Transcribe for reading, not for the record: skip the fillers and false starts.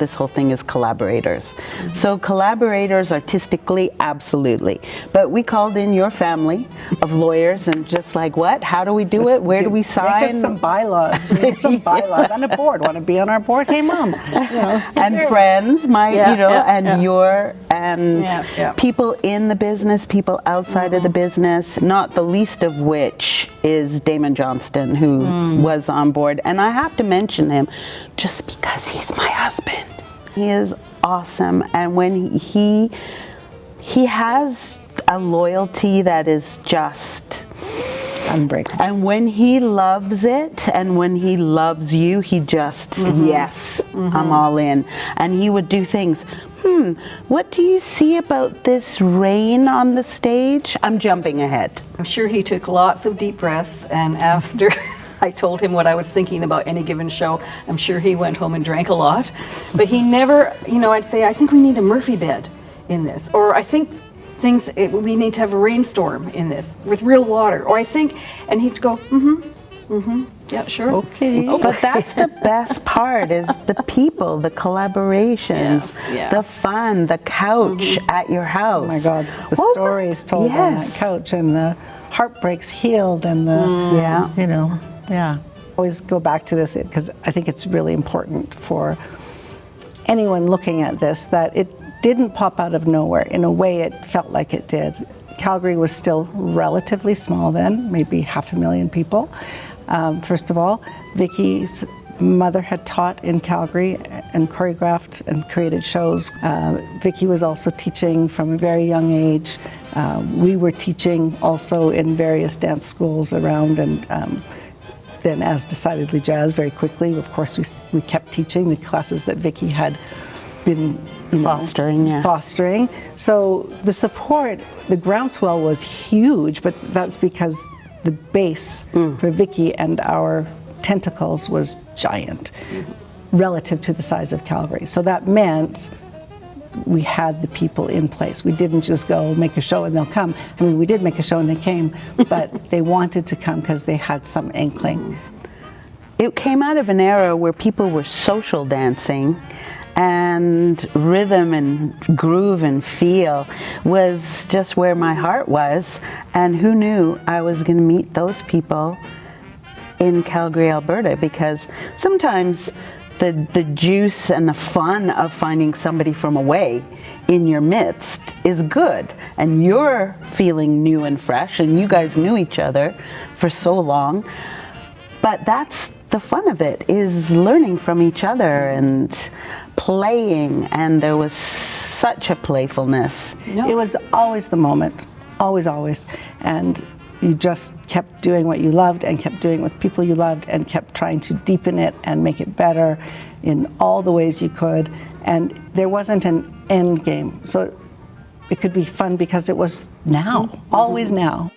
this whole thing is collaborators. So collaborators artistically, absolutely. But we called in your family of lawyers and just like, what? How do we do it? Where do we sign? Make us some bylaws. We need some bylaws on a board. Want to be on our board? Hey, Mom. And friends, people in the business, people outside of the business, not the least of which is Damon Johnston, who was on board. And I have to mention him just because he's my husband. He is awesome. And when he has a loyalty that is just unbreakable. And when he loves it and when he loves you, he just, yes, I'm all in. And he would do things, what do you see about this rain on the stage? I'm jumping ahead. I'm sure he took lots of deep breaths, and after I told him what I was thinking about any given show, I'm sure he went home and drank a lot. But he never, I'd say, I think we need a Murphy bed in this, or I think we need to have a rainstorm in this with real water, or I think, and he'd go, yeah, sure. Okay. But that's the best part is the people, the collaborations, the fun, the couch at your house. Oh my God, the stories told on that couch and the heartbreaks healed and the, Always go back to this because I think it's really important for anyone looking at this that it didn't pop out of nowhere. In a way, it felt like it did. Calgary was still relatively small then, maybe 500,000 people. First of all, Vicki's mother had taught in Calgary and choreographed and created shows. Vicki was also teaching from a very young age. We were teaching also in various dance schools around, and then as Decidedly Jazz very quickly, of course, we kept teaching the classes that Vicki had been fostering. So the support, the groundswell was huge, but that's because the base for Vicki and our tentacles was giant relative to the size of Calgary. So that meant we had the people in place. We didn't just go make a show and they'll come. I mean, we did make a show and they came, but they wanted to come because they had some inkling. It came out of an era where people were social dancing, and rhythm and groove and feel was just where my heart was. And who knew I was going to meet those people in Calgary, Alberta, because sometimes the juice and the fun of finding somebody from away in your midst is good, and you're feeling new and fresh, and you guys knew each other for so long. But that's the fun of it, is learning from each other and playing, and there was such a playfulness. It was always the moment, always, and you just kept doing what you loved and kept doing it with people you loved and kept trying to deepen it and make it better in all the ways you could, and there wasn't an end game, so it could be fun because it was now, always now.